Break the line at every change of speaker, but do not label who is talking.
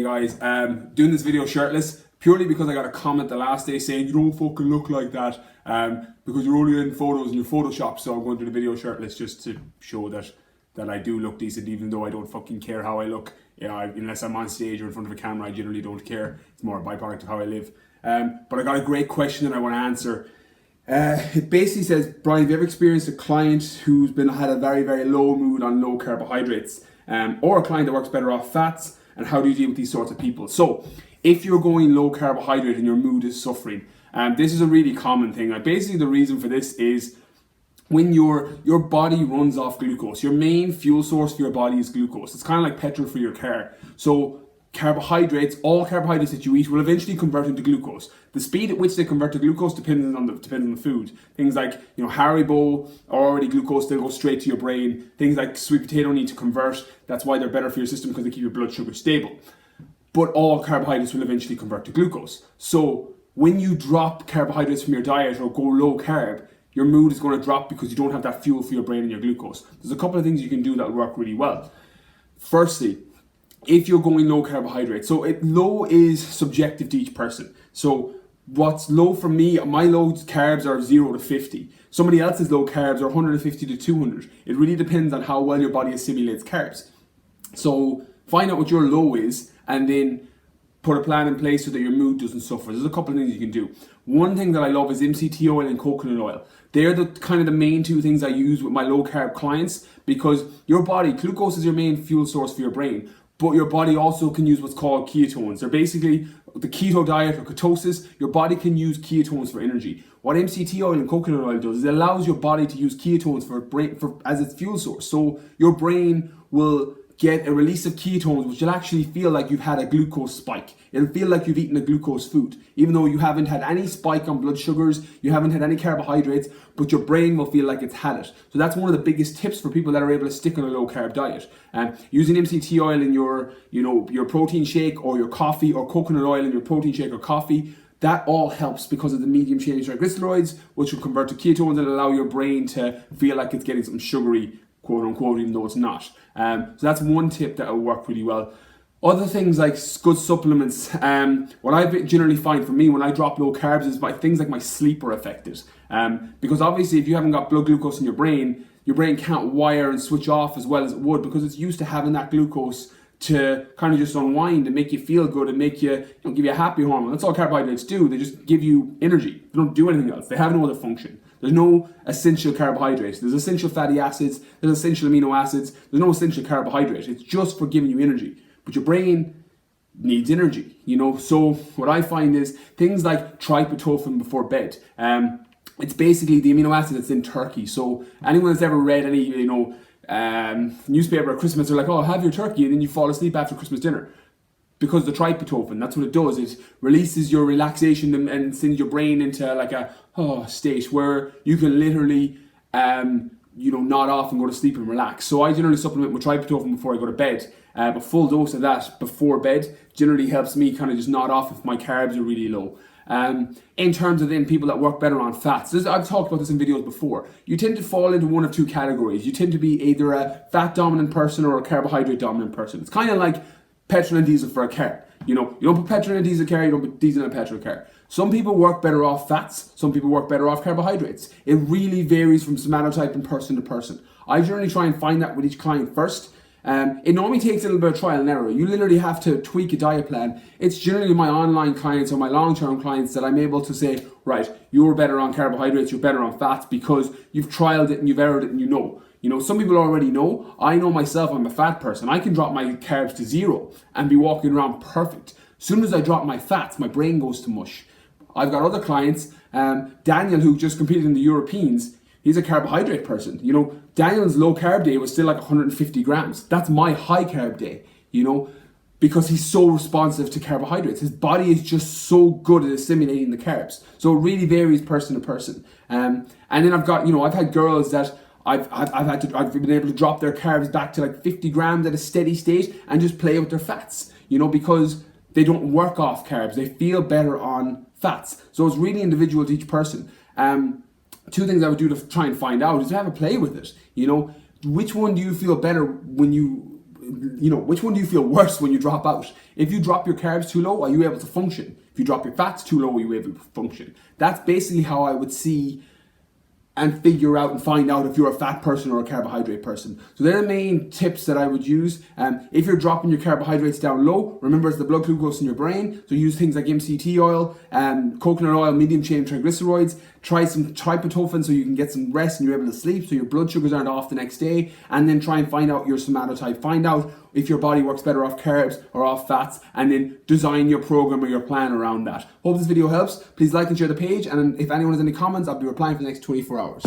guys, doing this video shirtless purely because I got a comment the last day saying you don't fucking look like that because you're only in photos in your Photoshop. So I'm going to do the video shirtless just to show that I do look decent, even though I don't fucking care how I look. Unless I'm on stage or in front of a camera, I generally don't care. It's more a byproduct of how I live. But I got a great question that I want to answer. It basically says, Brian, have you ever experienced a client who's had a very, very low mood on low carbohydrates? Or a client that works better off fats, and how do you deal with these sorts of people? So, if you're going low carbohydrate and your mood is suffering, this is a really common thing. Basically, the reason for this is when your body runs off glucose. Your main fuel source for your body is glucose. It's kind of like petrol for your car. So carbohydrates, all carbohydrates that you eat will eventually convert into glucose. The speed at which they convert to glucose depends on the food. Things like Haribo are already glucose, they'll go straight to your brain. Things like sweet potato need to convert. That's why they're better for your system, because they keep your blood sugar stable. But all carbohydrates will eventually convert to glucose. So when you drop carbohydrates from your diet or go low carb, your mood is going to drop because you don't have that fuel for your brain and your glucose. There's a couple of things you can do that will work really well. Firstly, if you're going low carbohydrate, so low is subjective to each person. So what's low for me, my low carbs are 0 to 50. Somebody else's low carbs are 150 to 200. It really depends on how well your body assimilates carbs. So find out what your low is and then put a plan in place so that your mood doesn't suffer. There's a couple of things you can do. One thing that I love is MCT oil and coconut oil. They're the main two things I use with my low carb clients, because your body, glucose is your main fuel source for your brain, but your body also can use what's called ketones. They're basically the keto diet or ketosis. Your body can use ketones for energy. What MCT oil and coconut oil does is it allows your body to use ketones as its fuel source. So your brain will get a release of ketones, which will actually feel like you've had a glucose spike. It'll feel like you've eaten a glucose food, even though you haven't had any spike on blood sugars, you haven't had any carbohydrates, but your brain will feel like it's had it. So that's one of the biggest tips for people that are able to stick on a low carb diet. Using MCT oil in your protein shake or your coffee, or coconut oil in your protein shake or coffee, that all helps because of the medium chain triglycerides, which will convert to ketones and allow your brain to feel like it's getting some sugary, quote unquote, even though it's not. So that's one tip that will work really well. Other things like good supplements, what I generally find for me when I drop low carbs is things like my sleep are affected. Because obviously if you haven't got blood glucose in your brain can't wire and switch off as well as it would, because it's used to having that glucose to kind of just unwind and make you feel good and make you, give you a happy hormone. That's all carbohydrates do. They just give you energy. They don't do anything else. They have no other function. There's no essential carbohydrates. There's essential fatty acids. There's essential amino acids. There's no essential carbohydrates. It's just for giving you energy. But your brain needs energy, So what I find is things like tryptophan before bed. It's basically the amino acid that's in turkey. So anyone that's ever read any, newspaper at Christmas, they're like, oh, have your turkey, and then you fall asleep after Christmas dinner. Because the tryptophan, that's what it does. It releases your relaxation and sends your brain into like a state where you can literally, nod off and go to sleep and relax. So I generally supplement with tryptophan before I go to bed. A full dose of that before bed generally helps me kind of just nod off if my carbs are really low. In terms of then people that work better on fats, I've talked about this in videos before. You tend to fall into one of two categories. You tend to be either a fat dominant person or a carbohydrate dominant person. It's kind of like petrol and diesel for a car. You don't put petrol in a diesel car, you don't put diesel in a petrol car. Some people work better off fats, some people work better off carbohydrates. It really varies from somatotype and person to person. I generally try and find that with each client first. It normally takes a little bit of trial and error. You literally have to tweak a diet plan. It's generally my online clients or my long-term clients that I'm able to say, right, you're better on carbohydrates, you're better on fats, because you've trialed it and you've errored it and you know. Some people already know. I know myself, I'm a fat person. I can drop my carbs to 0 and be walking around perfect. As soon as I drop my fats, my brain goes to mush. I've got other clients, Daniel, who just competed in the Europeans, he's a carbohydrate person. Daniel's low carb day was still like 150 grams. That's my high carb day, because he's so responsive to carbohydrates. His body is just so good at assimilating the carbs. So it really varies person to person. And then I've had girls that I've been able to drop their carbs back to like 50 grams at a steady state and just play with their fats, because they don't work off carbs. They feel better on fats. So it's really individual to each person. Two things I would do to try and find out is to have a play with it. Which one do you feel better when you you know, which one do you feel worse when you drop out? If you drop your carbs too low, are you able to function? If you drop your fats too low, are you able to function? That's basically how I would see and figure out and find out if you're a fat person or a carbohydrate person. So they're the main tips that I would use. If you're dropping your carbohydrates down low, remember it's the blood glucose in your brain. So use things like MCT oil, coconut oil, medium chain triglycerides. Try some tryptophan so you can get some rest and you're able to sleep so your blood sugars aren't off the next day. And then try and find out your somatotype. Find out if your body works better off carbs or off fats, and then design your program or your plan around that. Hope this video helps. Please like and share the page, and if anyone has any comments, I'll be replying for the next 24 hours.